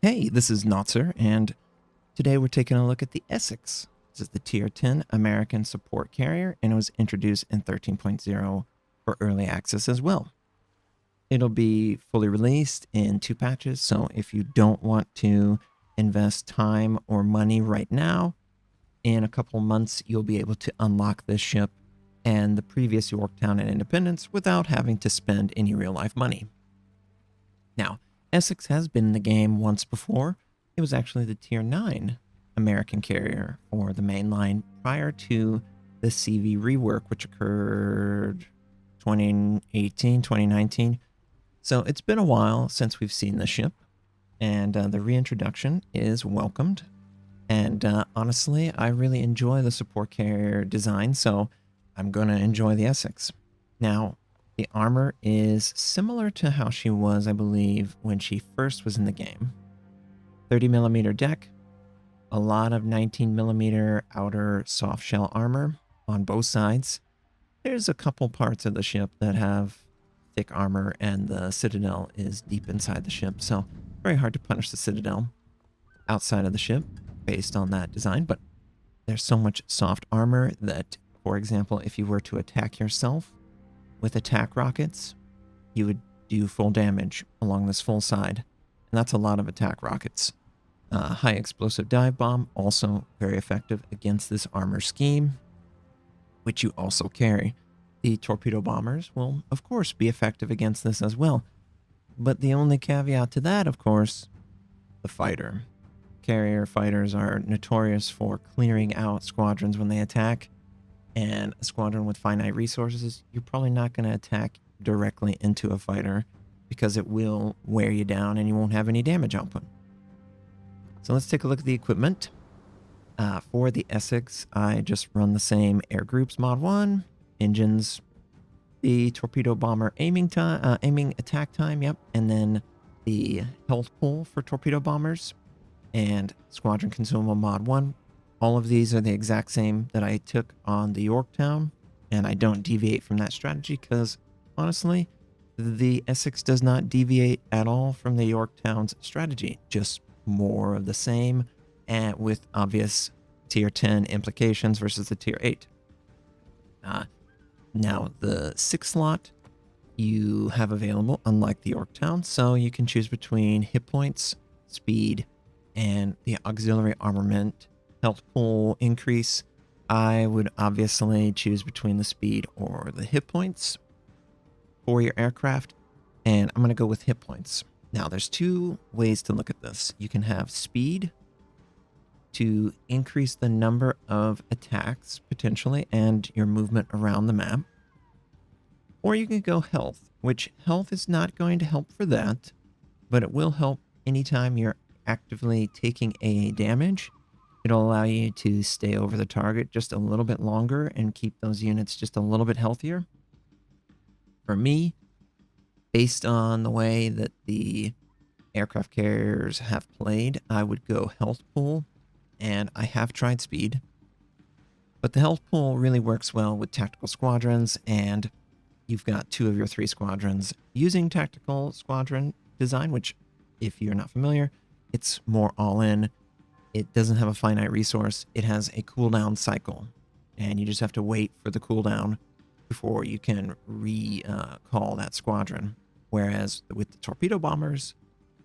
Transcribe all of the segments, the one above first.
Hey, this is Notser, and today we're taking a look at the Essex. This is the Tier 10 American support carrier, and it was introduced in 13.0 for early access as well. It'll be fully released in 2 patches, so if you don't want to invest time or money right now, in a couple months you'll be able to unlock this ship and the previous Yorktown and Independence without having to spend any real-life money. Now, Essex has been in the game once before. It was actually the Tier 9 American carrier for the main line prior to the CV rework, which occurred 2018, 2019. So it's been a while since we've seen the ship, and the reintroduction is welcomed. And honestly, I really enjoy the support carrier design, so I'm going to enjoy the Essex. Now, the armor is similar to how she was, I believe, when she first was in the game. 30mm deck, a lot of 19mm outer soft shell armor on both sides. There's a couple parts of the ship that have thick armor, and the Citadel is deep inside the ship, so very hard to punish the Citadel outside of the ship based on that design. But there's so much soft armor that, for example, if you were to attack yourself with attack rockets, you would do full damage along this full side. And that's a lot of attack rockets. High explosive dive bomb, also very effective against this armor scheme, which you also carry. The torpedo bombers will, of course, be effective against this as well. But the only caveat to that, of course, the fighter. Carrier fighters are notorious for clearing out squadrons when they attack. And a squadron with finite resources, you're probably not going to attack directly into a fighter because it will wear you down and you won't have any damage output. So let's take a look at the equipment. For the Essex, I just run the same air groups mod 1, engines, the torpedo bomber aiming attack time, yep, and then the health pool for torpedo bombers and squadron consumable mod 1. All of these are the exact same that I took on the Yorktown, and I don't deviate from that strategy because, honestly, the Essex does not deviate at all from the Yorktown's strategy, just more of the same, and with obvious Tier 10 implications versus the Tier 8. Now, the 6 slot you have available, unlike the Yorktown, so you can choose between hit points, speed, and the auxiliary armament health pool increase. I would obviously choose between the speed or the hit points for your aircraft, and I'm going to go with hit points. Now, there's 2 ways to look at this. You can have speed to increase the number of attacks, potentially, and your movement around the map. Or you can go health, which health is not going to help for that, but it will help anytime you're actively taking AA damage. It'll allow you to stay over the target just a little bit longer and keep those units just a little bit healthier. For me, based on the way that the aircraft carriers have played, I would go health pool, and I have tried speed. But the health pool really works well with tactical squadrons, and you've got 2 of your 3 squadrons using tactical squadron design, which, if you're not familiar, it's more all-in. It doesn't have a finite resource. It has a cooldown cycle, and you just have to wait for the cooldown before you can recall that squadron. Whereas with the torpedo bombers,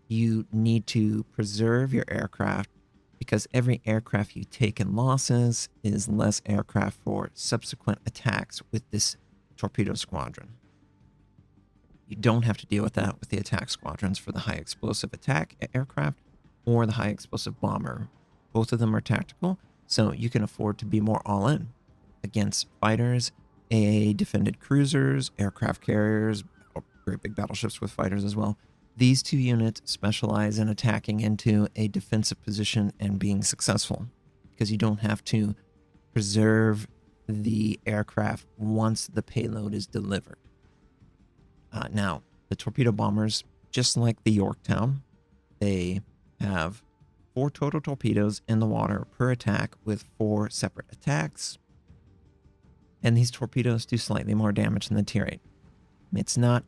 you need to preserve your aircraft because every aircraft you take in losses is less aircraft for subsequent attacks with this torpedo squadron. You don't have to deal with that with the attack squadrons for the high explosive attack aircraft or the high explosive bomber. Both of them are tactical, so you can afford to be more all-in against fighters, AA defended cruisers, aircraft carriers, great big battleships with fighters as well. These 2 units specialize in attacking into a defensive position and being successful because you don't have to preserve the aircraft once the payload is delivered. Now, the torpedo bombers, just like the Yorktown, they have 4 total torpedoes in the water per attack with 4 separate attacks. And these torpedoes do slightly more damage than the Tier 8. It's not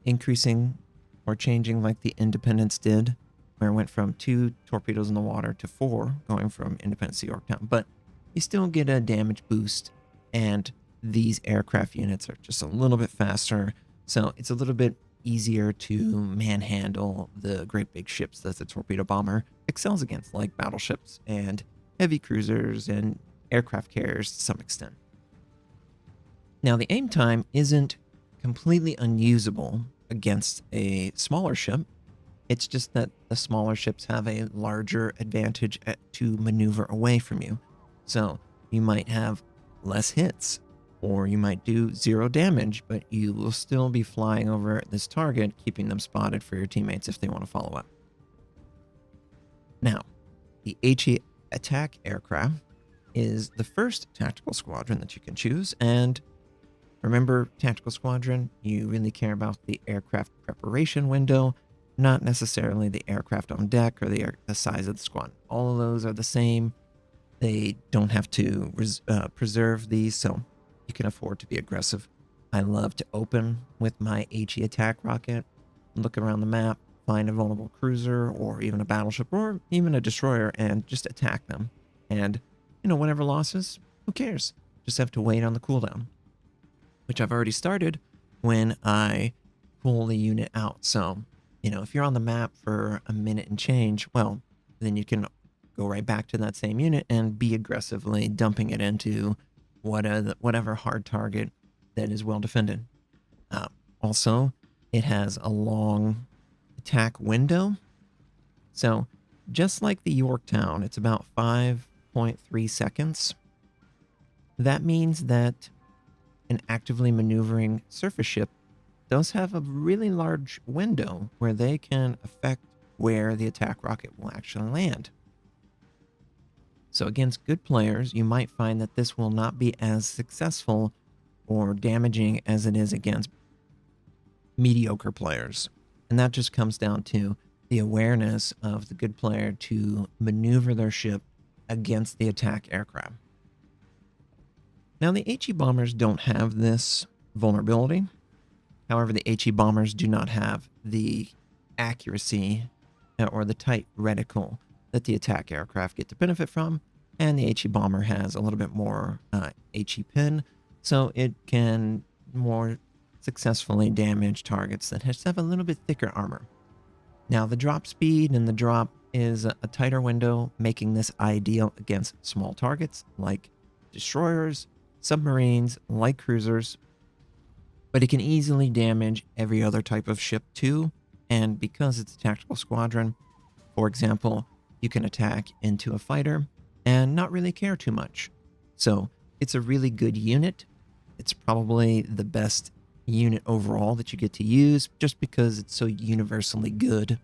increasing or changing like the Independence did where it went from 2 torpedoes in the water to 4, going from Independence to Yorktown. But you still get a damage boost, and these aircraft units are just a little bit faster, so it's a little bit easier to manhandle the great big ships that the torpedo bomber excels against, like battleships and heavy cruisers and aircraft carriers to some extent. Now, the aim time isn't completely unusable against a smaller ship. It's just that the smaller ships have a larger advantage to maneuver away from you. So you might have less hits, or you might do 0 damage, but you will still be flying over this target, keeping them spotted for your teammates if they want to follow up. Now, the HE attack aircraft is the first tactical squadron that you can choose, and remember, tactical squadron, you really care about the aircraft preparation window, not necessarily the aircraft on deck or the size of the squad. All of those are the same. They don't have to preserve these, so you can afford to be aggressive. I love to open with my HE attack rocket, look around the map, find a vulnerable cruiser or even a battleship or even a destroyer and just attack them. And, whatever losses, who cares? Just have to wait on the cooldown, which I've already started when I pull the unit out. So, if you're on the map for a minute and change, well, then you can go right back to that same unit and be aggressively dumping it into whatever hard target that is well defended. Also, it has a long attack window. So just like the Yorktown, it's about 5.3 seconds. That means that an actively maneuvering surface ship does have a really large window where they can affect where the attack rocket will actually land. So against good players, you might find that this will not be as successful or damaging as it is against mediocre players. And that just comes down to the awareness of the good player to maneuver their ship against the attack aircraft. Now, the HE bombers don't have this vulnerability. However, the HE bombers do not have the accuracy or the tight reticle that the attack aircraft get to benefit from, and the HE bomber has a little bit more HE pin, so it can more successfully damage targets that have a little bit thicker armor. Now, the drop speed and the drop is a tighter window, making this ideal against small targets like destroyers, submarines, light cruisers, but it can easily damage every other type of ship too, and because it's a tactical squadron, for example, you can attack into a fighter and not really care too much. So it's a really good unit. It's probably the best unit overall that you get to use just because it's so universally good.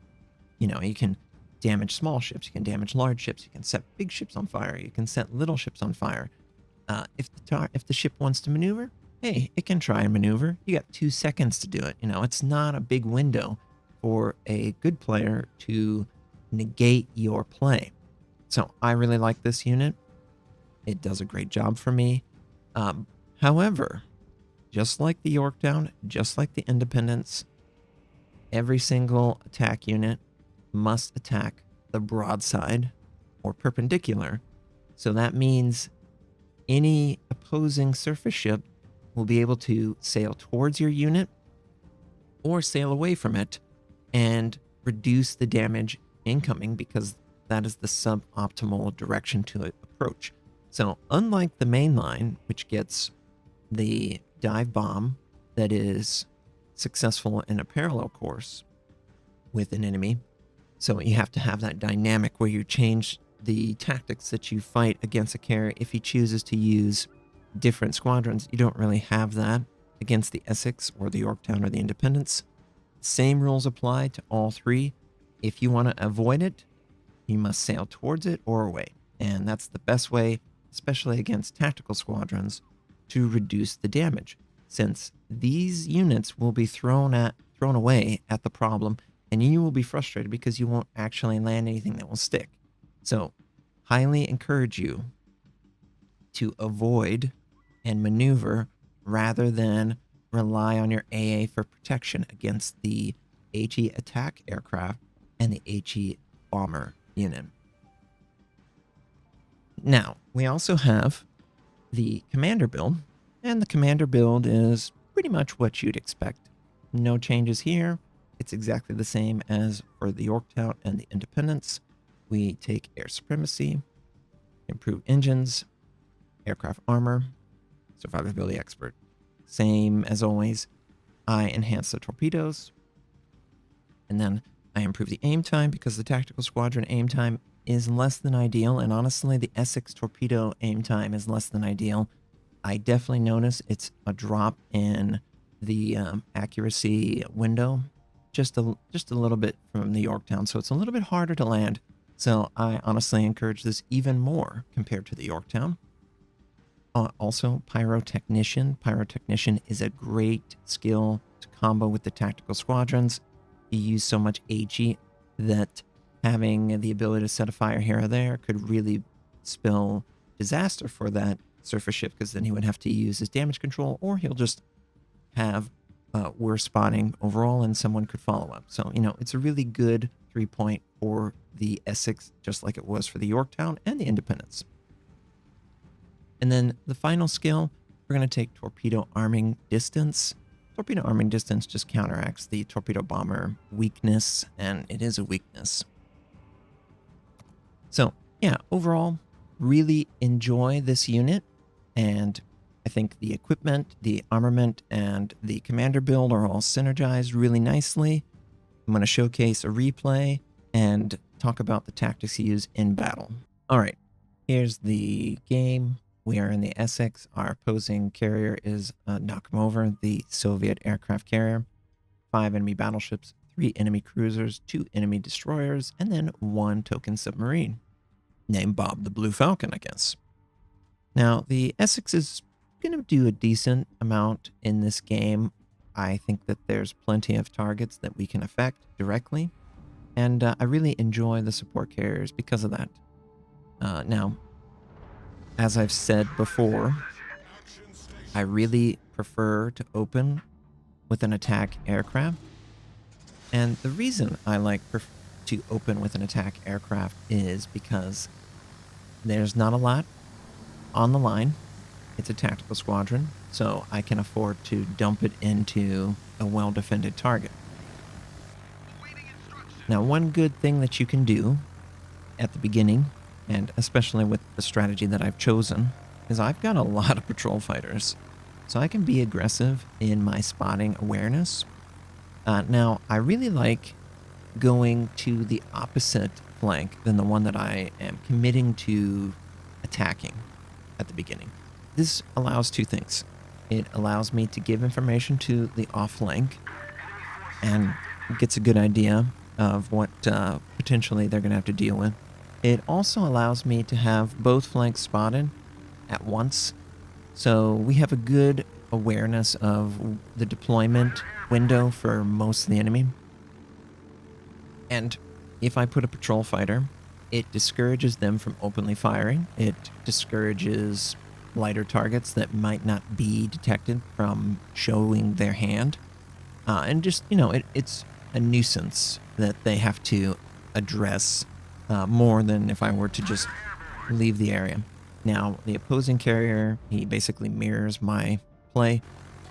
You can damage small ships, you can damage large ships, you can set big ships on fire, you can set little ships on fire. If the ship wants to maneuver, hey, it can try and maneuver. You got 2 seconds to do it. It's not a big window for a good player to negate your play. So I really like this unit. It does a great job for me. However, just like the Yorktown, just like the Independence, every single attack unit must attack the broadside or perpendicular. So that means any opposing surface ship will be able to sail towards your unit or sail away from it and reduce the damage incoming because that is the suboptimal direction to approach. So unlike the main line, which gets the dive bomb that is successful in a parallel course with an enemy, so you have to have that dynamic where you change the tactics that you fight against a carrier if he chooses to use different squadrons. You don't really have that against the Essex or the Yorktown or the Independence. Same rules apply to all three. If you want to avoid it, you must sail towards it or away. And that's the best way, especially against tactical squadrons, to reduce the damage, since these units will be thrown away at the problem, and you will be frustrated because you won't actually land anything that will stick. So, highly encourage you to avoid and maneuver rather than rely on your AA for protection against the HE attack aircraft and the HE bomber unit. Now, we also have the commander build, and the commander build is pretty much what you'd expect. No changes here. It's exactly the same as for the Yorktown and the Independence. We take air supremacy, improve engines, aircraft armor, survivability expert. Same as always. I enhance the torpedoes, and then I improve the aim time because the tactical squadron aim time is less than ideal, and honestly, the Essex torpedo aim time is less than ideal. I definitely notice it's a drop in the accuracy window, just a little bit from the Yorktown, so it's a little bit harder to land. So I honestly encourage this even more compared to the Yorktown. Also, Pyrotechnician. Pyrotechnician is a great skill to combo with the tactical squadrons. You use so much HE that having the ability to set a fire here or there could really spell disaster for that surface ship, because then he would have to use his damage control, or he'll just have worse spotting overall and someone could follow up. So, you know, it's a really good 3-point for the Essex, just like it was for the Yorktown and the Independence. And then the final skill, we're going to take torpedo arming distance. Torpedo arming distance just counteracts the torpedo bomber weakness, and it is a weakness. So yeah, overall, really enjoy this unit, and I think the equipment, the armament, and the commander build are all synergized really nicely. I'm going to showcase a replay and talk about the tactics used in battle. All right, here's the game. We are in the Essex. Our opposing carrier is Nakamova, the Soviet aircraft carrier. 5 enemy battleships, 3 enemy cruisers, 2 enemy destroyers, and then 1 token submarine, named Bob the Blue Falcon, I guess. Now, the Essex is going to do a decent amount in this game. I think that there's plenty of targets that we can affect directly, and I really enjoy the support carriers because of that. Now, as I've said before, I really prefer to open with an attack aircraft. And the reason I like to open with an attack aircraft is because there's not a lot on the line. It's a tactical squadron, so I can afford to dump it into a well-defended target. Now, one good thing that you can do at the beginning, and especially with the strategy that I've chosen, is I've got a lot of patrol fighters, so I can be aggressive in my spotting awareness. Now, I really like going to the opposite flank than the one that I am committing to attacking at the beginning. This allows 2 things. It allows me to give information to the off flank and gets a good idea of what potentially they're going to have to deal with. It also allows me to have both flanks spotted at once, so we have a good awareness of the deployment window for most of the enemy. And if I put a patrol fighter, it discourages them from openly firing. It discourages lighter targets that might not be detected from showing their hand. And just, you know, it's a nuisance that they have to address more than if I were to just leave the area. Now, the opposing carrier, he basically mirrors my play.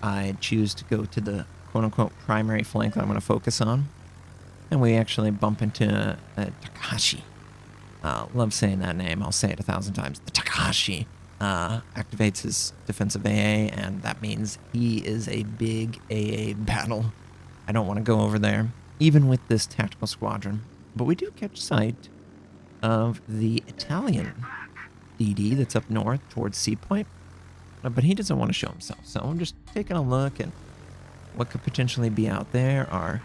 I choose to go to the quote-unquote primary flank that I'm going to focus on. And we actually bump into Takahashi. Love saying that name. I'll say it 1,000 times. The Takahashi activates his defensive AA, and that means he is a big AA battle. I don't want to go over there, even with this tactical squadron. But we do catch sight of the Italian DD that's up north towards Sea Point, but he doesn't want to show himself. So I'm just taking a look at what could potentially be out there. Our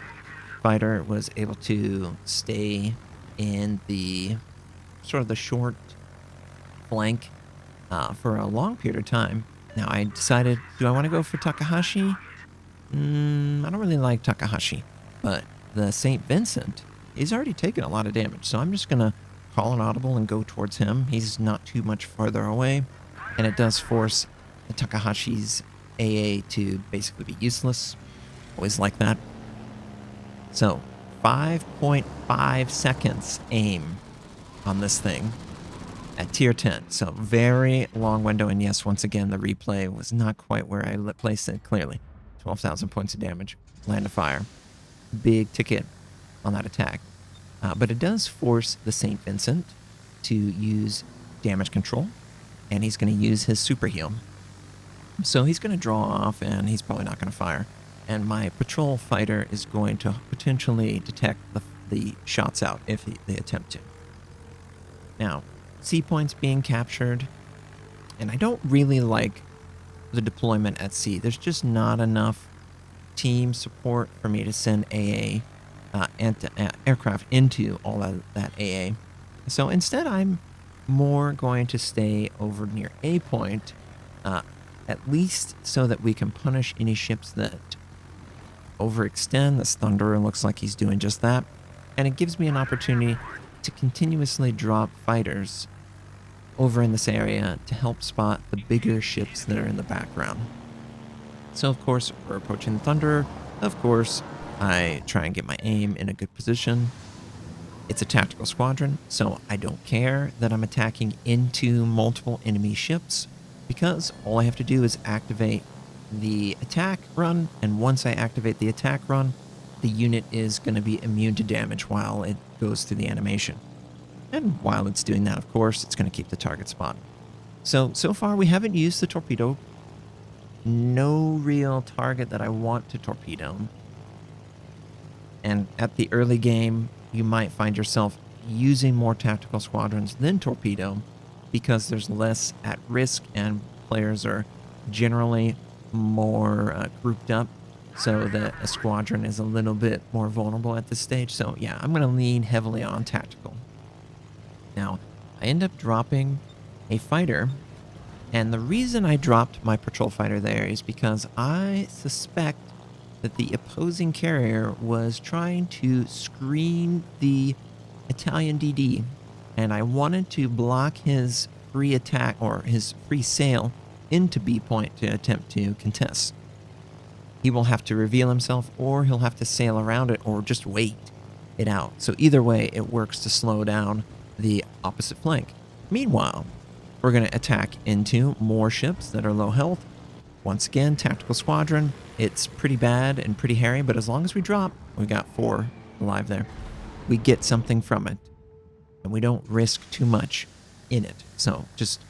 fighter was able to stay in the sort of the short flank for a long period of time. Now I decided, do I want to go for Takahashi? I don't really like Takahashi, but the St. Vincent is already taken a lot of damage, so I'm just going to call an audible and go towards him. He's not too much farther away, and it does force the Takahashi's AA to basically be useless. Always like that. So, 5.5 seconds aim on this thing at tier 10. So very long window. And yes, once again, the replay was not quite where I placed it clearly. 12,000 points of damage, land of fire. Big ticket on that attack. But it does force the St. Vincent to use damage control. And he's going to use his super heal. So he's going to draw off and he's probably not going to fire. And my patrol fighter is going to potentially detect the shots out if they attempt to. Now, C points being captured. And I don't really like the deployment at sea. There's just not enough team support for me to send AA aircraft into all of that AA. So instead, I'm more going to stay over near A point, at least so that we can punish any ships that overextend. This Thunderer looks like he's doing just that. And it gives me an opportunity to continuously drop fighters over in this area to help spot the bigger ships that are in the background. So of course, we're approaching the Thunderer. Of course, I try and get my aim in a good position. It's a tactical squadron, so I don't care that I'm attacking into multiple enemy ships, because all I have to do is activate the attack run, and once I activate the attack run, the unit is going to be immune to damage while it goes through the animation. And while it's doing that, of course, it's going to keep the target spot. So far we haven't used the torpedo. No real target that I want to torpedo. And at the early game, you might find yourself using more tactical squadrons than torpedo because there's less at risk and players are generally more grouped up so that a squadron is a little bit more vulnerable at this stage. So yeah, I'm going to lean heavily on tactical. Now, I end up dropping a fighter, and the reason I dropped my patrol fighter there is because I suspect that the opposing carrier was trying to screen the Italian DD, and I wanted to block his free attack or his free sail into B point to attempt to contest. He will have to reveal himself, or he'll have to sail around it, or just wait it out. So either way, it works to slow down the opposite flank. Meanwhile, we're going to attack into more ships that are low health. Once again, tactical squadron. It's pretty bad and pretty hairy, but as long as we drop, we got 4 alive there. We get something from it, and we don't risk too much in it. So just,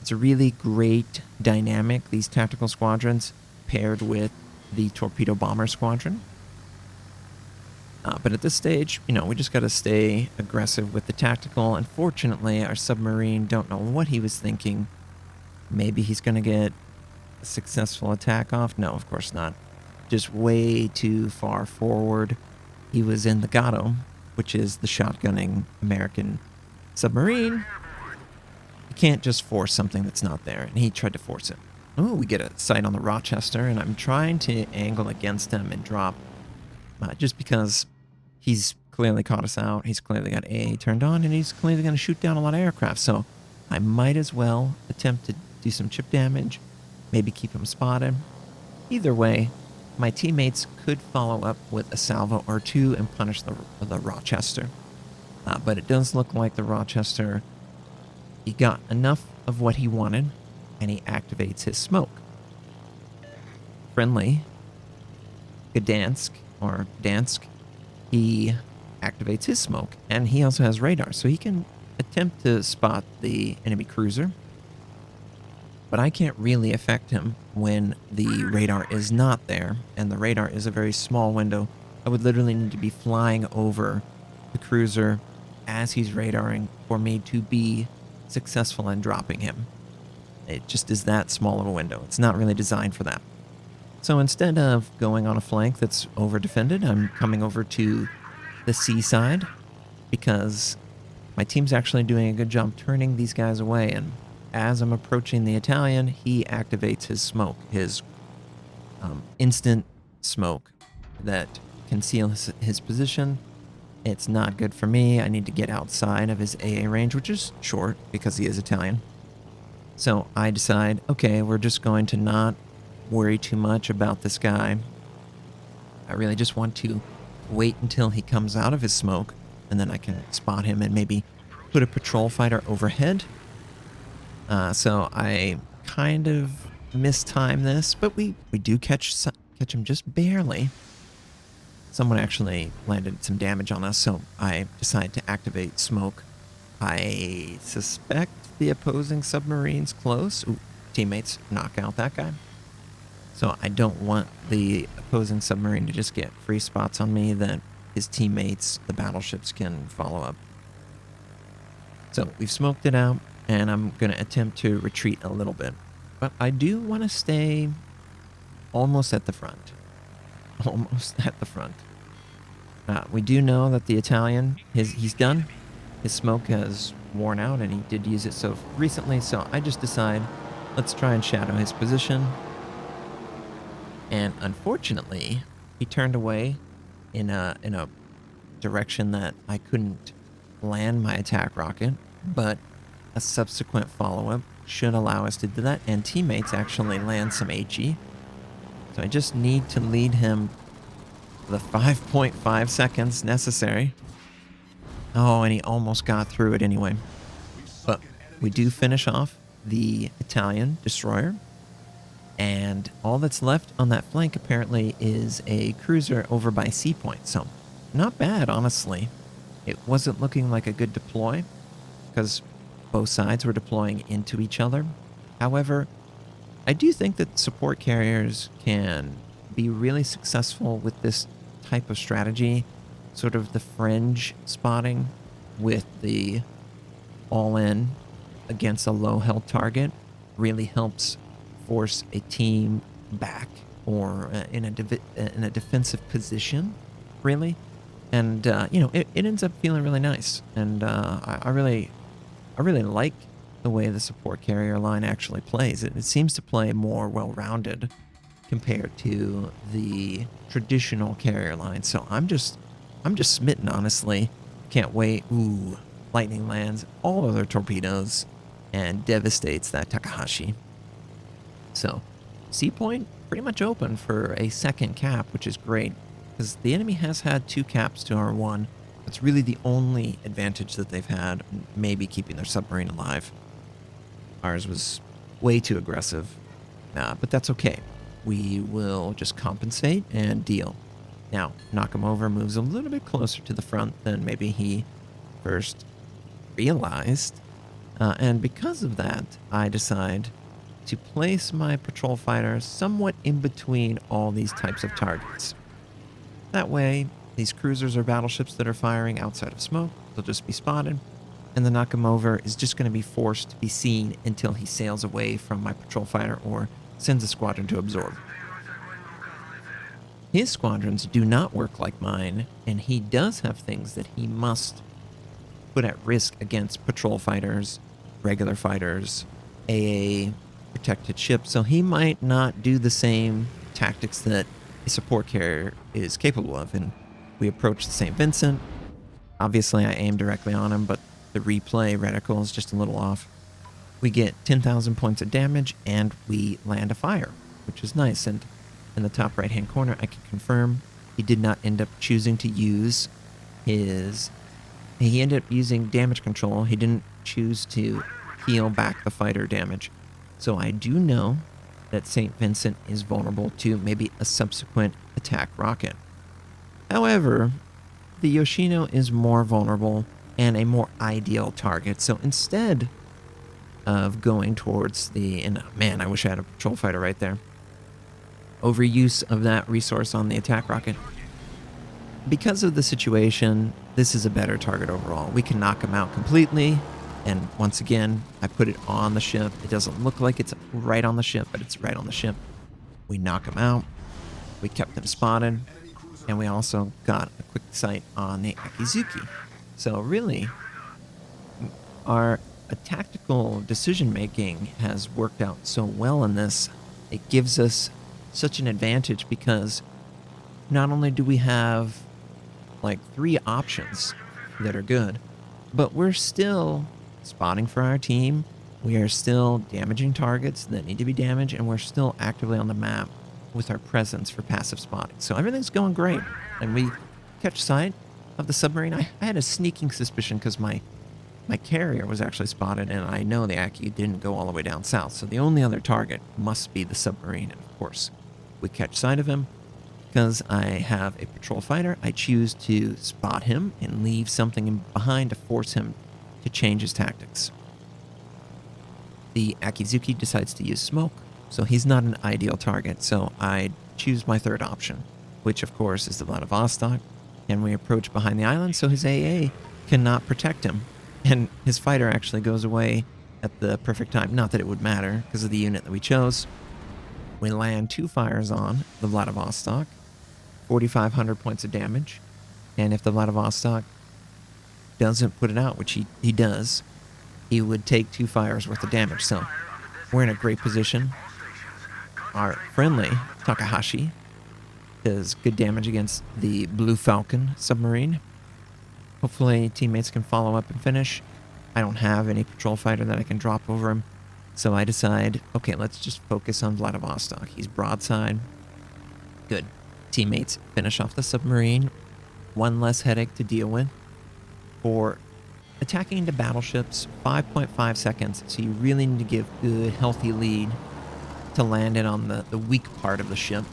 it's a really great dynamic, these tactical squadrons paired with the torpedo bomber squadron. But at this stage, you know, we just got to stay aggressive with the tactical. Unfortunately, our submarine, don't know what he was thinking. Maybe he's going to get a successful attack off. No, of course not. Just way too far forward. He was in the Gato, which is the shotgunning American submarine. You can't just force something that's not there, and he tried to force it. Oh, we get a sight on the Rochester, and I'm trying to angle against him and drop. Just because he's clearly caught us out. He's clearly got AA turned on, and he's clearly going to shoot down a lot of aircraft. So I might as well attempt to do some chip damage, maybe keep him spotted. Either way, my teammates could follow up with a salvo or two and punish the Rochester. But it does look like the Rochester, he got enough of what he wanted, and he activates his smoke. Friendly Gdansk, or Dansk, he activates his smoke, and he also has radar, so he can attempt to spot the enemy cruiser. But I can't really affect him when the radar is not there, and the radar is a very small window. I would literally need to be flying over the cruiser as he's radaring for me to be successful in dropping him. It just is that small of a window. It's not really designed for that. So instead of going on a flank that's over-defended, I'm coming over to the seaside because my team's actually doing a good job turning these guys away. And as I'm approaching the Italian, he activates his smoke, his instant smoke that conceals his position. It's not good for me. I need to get outside of his AA range, which is short because he is Italian. So I decide, okay, we're just going to not worry too much about this guy. I really just want to wait until he comes out of his smoke, and then I can spot him and maybe put a patrol fighter overhead. So I kind of mistime this, but we do catch him just barely. Someone actually landed some damage on us, so I decide to activate smoke. I suspect the opposing submarine's close. Ooh, teammates knock out that guy. So I don't want the opposing submarine to just get free spots on me that his teammates, the battleships, can follow up. So we've smoked it out, and I'm going to attempt to retreat a little bit. But I do want to stay almost at the front. Almost at the front. We do know that the Italian, he's done. His smoke has worn out, and he did use it so recently. So I just decide, let's try and shadow his position. And unfortunately, he turned away in a direction that I couldn't land my attack rocket, but a subsequent follow-up should allow us to do that, and teammates actually land some HE. So I just need to lead him the 5.5 seconds necessary. Oh, and he almost got through it anyway. But we do finish off the Italian destroyer. And all that's left on that flank apparently is a cruiser over by Sea Point. So not bad, honestly. It wasn't looking like a good deploy because both sides were deploying into each other. However, I do think that support carriers can be really successful with this type of strategy, sort of the fringe spotting with the all-in against a low-held target really helps force a team back or in a defensive position, really. And, it ends up feeling really nice. And I really like the way the support carrier line actually plays. It seems to play more well-rounded compared to the traditional carrier line. So I'm just smitten, honestly. Can't wait. Ooh, lightning lands all of their torpedoes and devastates that Takahashi. So, Sea Point pretty much open for a second cap, which is great, because the enemy has had 2 caps to our 1. It's really the only advantage that they've had, maybe keeping their submarine alive. Ours was way too aggressive, but that's okay. We will just compensate and deal. Now, knock him over moves a little bit closer to the front than maybe he first realized, and because of that, I decide to place my patrol fighter somewhat in between all these types of targets. That way, these cruisers or battleships that are firing outside of smoke, they'll just be spotted, and the knock him over is just going to be forced to be seen until he sails away from my patrol fighter or sends a squadron to absorb. His squadrons do not work like mine, and he does have things that he must put at risk against patrol fighters, regular fighters, AA, protected ships, so he might not do the same tactics that a support carrier is capable of. And we approach the St. Vincent. Obviously, I aim directly on him, but the replay reticle is just a little off. We get 10,000 points of damage, and we land a fire, which is nice. And in the top right-hand corner, I can confirm he did not end up choosing to use his... He ended up using damage control. He didn't choose to heal back the fighter damage. So I do know that St. Vincent is vulnerable to maybe a subsequent attack rocket. However, the Yoshino is more vulnerable and a more ideal target. So instead of going towards the... And man, I wish I had a patrol fighter right there. Overuse of that resource on the attack rocket. Because of the situation, this is a better target overall. We can knock him out completely. And once again, I put it on the ship. It doesn't look like it's right on the ship, but it's right on the ship. We knock him out. We kept him spotted. And we also got a quick sight on the Akizuki. So really, our tactical decision-making has worked out so well in this. It gives us such an advantage because not only do we have like 3 options that are good, but we're still spotting for our team, we are still damaging targets that need to be damaged, and we're still actively on the map with our presence for passive spotting. So everything's going great, and catch sight of the submarine. I had a sneaking suspicion because my carrier was actually spotted, and I know the Aki didn't go all the way down south, so the only other target must be the submarine. And of course, we catch sight of him. Because I have a patrol fighter, I choose to spot him and leave something behind to force him to change his tactics. The Akizuki decides to use smoke, so he's not an ideal target, so I choose my third option, which of course is the Vladivostok, and we approach behind the island so his AA cannot protect him, and his fighter actually goes away at the perfect time. Not that it would matter because of the unit that we chose. We land 2 fires on the Vladivostok, 4,500 points of damage, and if the Vladivostok doesn't put it out, which he does, he would take 2 fires worth of damage. So we're in a great position. Our friendly Takahashi does good damage against the Blue Falcon submarine. Hopefully teammates can follow up and finish. I don't have any patrol fighter that I can drop over him, so I decide, okay, let's just focus on Vladivostok. He's broadside. Good. Teammates finish off the submarine. 1 less headache to deal with. For attacking into battleships, 5.5 seconds, so you really need to give good, healthy lead to land it on the weak part of the ship.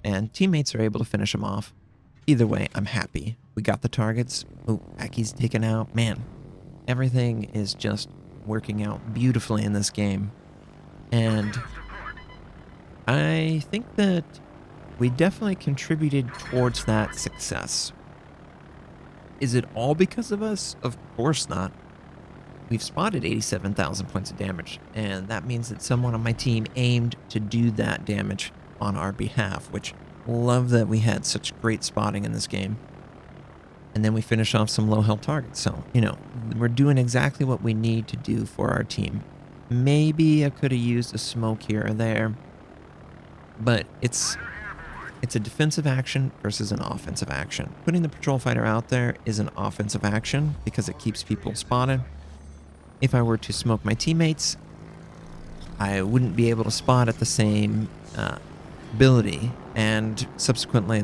And teammates are able to finish them off. Either way, I'm happy. We got the targets. Oh, Aki's taken out. Man, everything is just working out beautifully in this game. And I think that we definitely contributed towards that success. Is it all because of us? Of course not. We've spotted 87,000 points of damage, and that means that someone on my team aimed to do that damage on our behalf, which love that we had such great spotting in this game. And then we finish off some low-health targets. So, you know, we're doing exactly what we need to do for our team. Maybe I could have used a smoke here or there, but it's a defensive action versus an offensive action. Putting the patrol fighter out there is an offensive action because it keeps people spotted. If I were to smoke my teammates, I wouldn't be able to spot at the same ability, and subsequently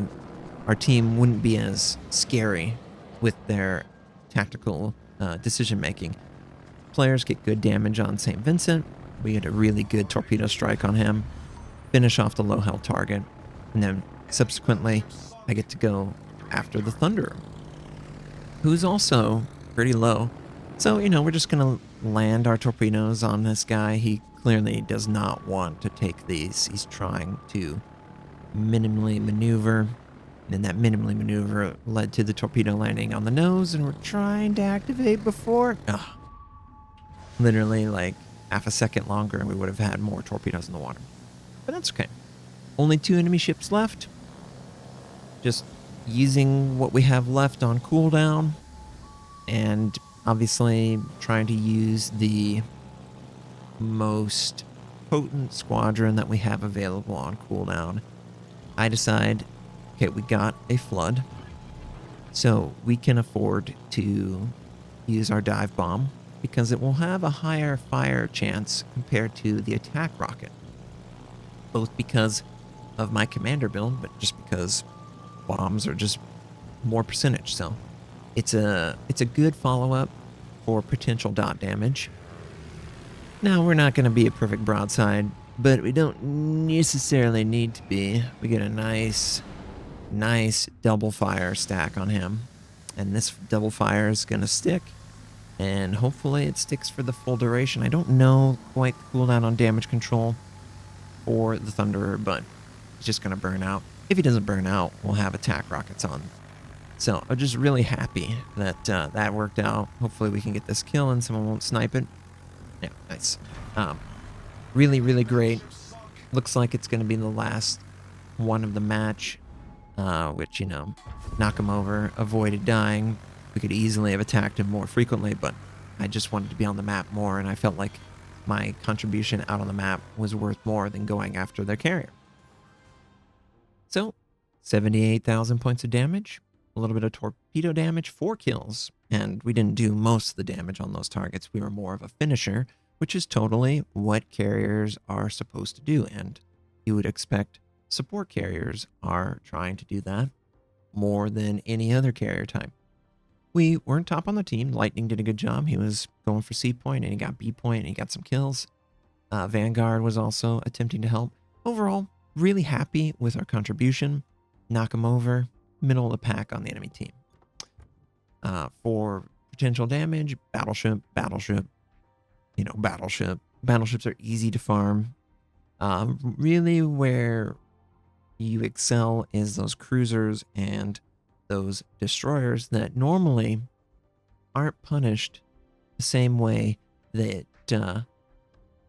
our team wouldn't be as scary with their tactical decision making. Players get good damage on St. Vincent. We get a really good torpedo strike on him, finish off the low health target, and then subsequently I get to go after the Thunderer, who's also pretty low. So, you know, we're just going to land our torpedoes on this guy. He clearly does not want to take these. He's trying to minimally maneuver, and that minimally maneuver led to the torpedo landing on the nose, and we're trying to activate before. Literally like half a second longer and we would have had more torpedoes in the water. But that's okay. Only 2 enemy ships left. Just using what we have left on cooldown, and obviously trying to use the most potent squadron that we have available on cooldown. I decide, okay, we got a flood, so we can afford to use our dive bomb because it will have a higher fire chance compared to the attack rocket, both because of my commander build, but just because bombs are just more percentage. So it's a good follow-up for potential dot damage. Now, we're not going to be a perfect broadside, but we don't necessarily need to be. We get a nice double fire stack on him, and this double fire is going to stick, and hopefully it sticks for the full duration. I don't know quite the cooldown on damage control for the Thunderer, but he's just going to burn out. If he doesn't burn out, we'll have attack rockets on. So I'm just really happy that that worked out. Hopefully we can get this kill and someone won't snipe it. Yeah, nice. Really, really great. Looks like it's going to be the last one of the match, which, you know, knock him over, avoided dying. We could easily have attacked him more frequently, but I just wanted to be on the map more, and I felt like my contribution out on the map was worth more than going after their carrier. So, 78,000 points of damage, a little bit of torpedo damage, 4 kills, and we didn't do most of the damage on those targets. We were more of a finisher, which is totally what carriers are supposed to do, and you would expect support carriers are trying to do that. more than any other carrier type. We weren't top on the team. Lightning did a good job. He was going for C point and he got B point and he got some kills. Vanguard was also attempting to help. Overall, really happy with our contribution. Knock him over, middle of the pack on the enemy team. For potential damage, battleship, battleship. Battleships are easy to farm. Really where you excel is those cruisers and those destroyers that normally aren't punished the same way that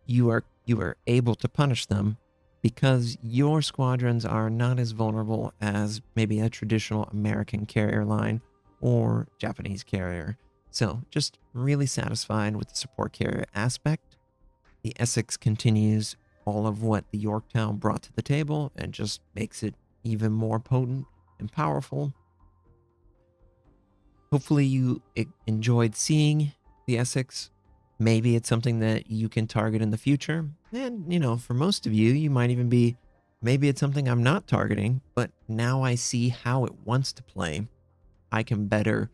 you are able to punish them, because your squadrons are not as vulnerable as maybe a traditional American carrier line or Japanese carrier. So just really satisfied with the support carrier aspect. The Essex continues all of what the Yorktown brought to the table and just makes it even more potent and powerful. Hopefully you enjoyed seeing the Essex. Maybe it's something that you can target in the future. And, for most of you, you might even be, maybe it's something I'm not targeting, but now I see how it wants to play. I can better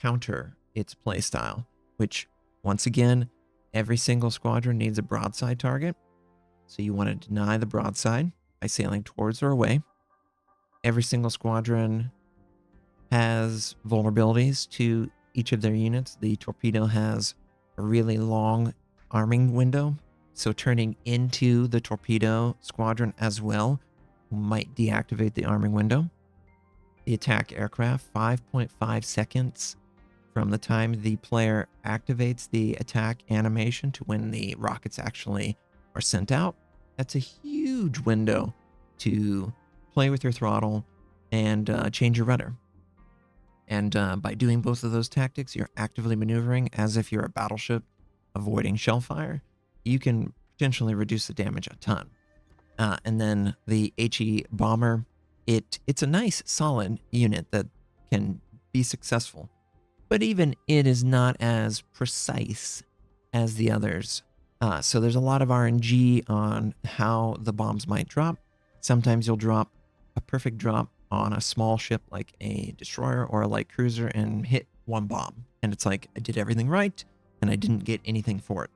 counter its play style, which, once again, every single squadron needs a broadside target. So you want to deny the broadside by sailing towards or away. Every single squadron has vulnerabilities to each of their units. The torpedo has a really long arming window, so turning into the torpedo squadron as well might deactivate the arming window. The attack aircraft, 5.5 seconds from the time the player activates the attack animation to when the rockets actually are sent out. That's a huge window to play with your throttle and change your rudder. And by doing both of those tactics, you're actively maneuvering as if you're a battleship avoiding shell fire. You can potentially reduce the damage a ton. And then the HE bomber, it's a nice solid unit that can be successful, but even it is not as precise as the others. So there's a lot of RNG on how the bombs might drop. Sometimes you'll drop a perfect drop on a small ship like a destroyer or a light cruiser and hit one bomb. And it's like, I did everything right and I didn't get anything for it.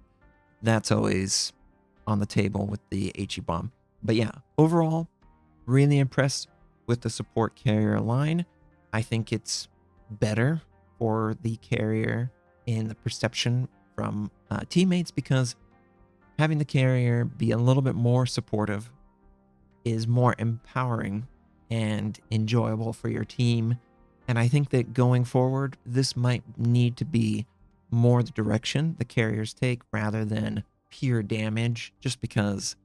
That's always on the table with the HE bomb. But yeah, overall, really impressed with the support carrier line. I think it's better for the carrier in the perception from teammates, because having the carrier be a little bit more supportive is more empowering and enjoyable for your team. And I think that going forward, this might need to be more the direction the carriers take rather than pure damage, just because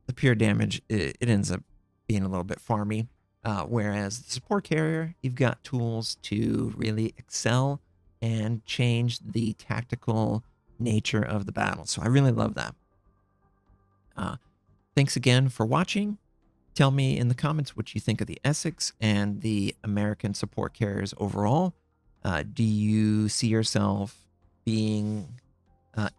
the pure damage, it ends up being a little bit farmy. Whereas the support carrier, you've got tools to really excel and change the tactical nature of the battle. So I really love that. Thanks again for watching. Tell me in the comments what you think of the Essex and the American support carriers overall. Do you see yourself being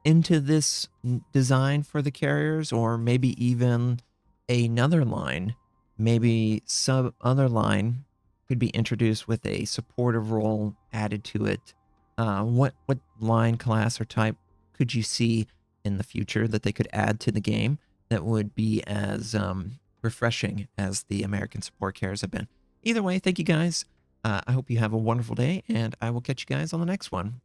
into this design for the carriers, or maybe even another line? Maybe some other line could be introduced with a supportive role added to it. What line, class, or type could you see in the future that they could add to the game that would be as refreshing as the American support carriers have been? Either way, thank you guys. I hope you have a wonderful day, and I will catch you guys on the next one.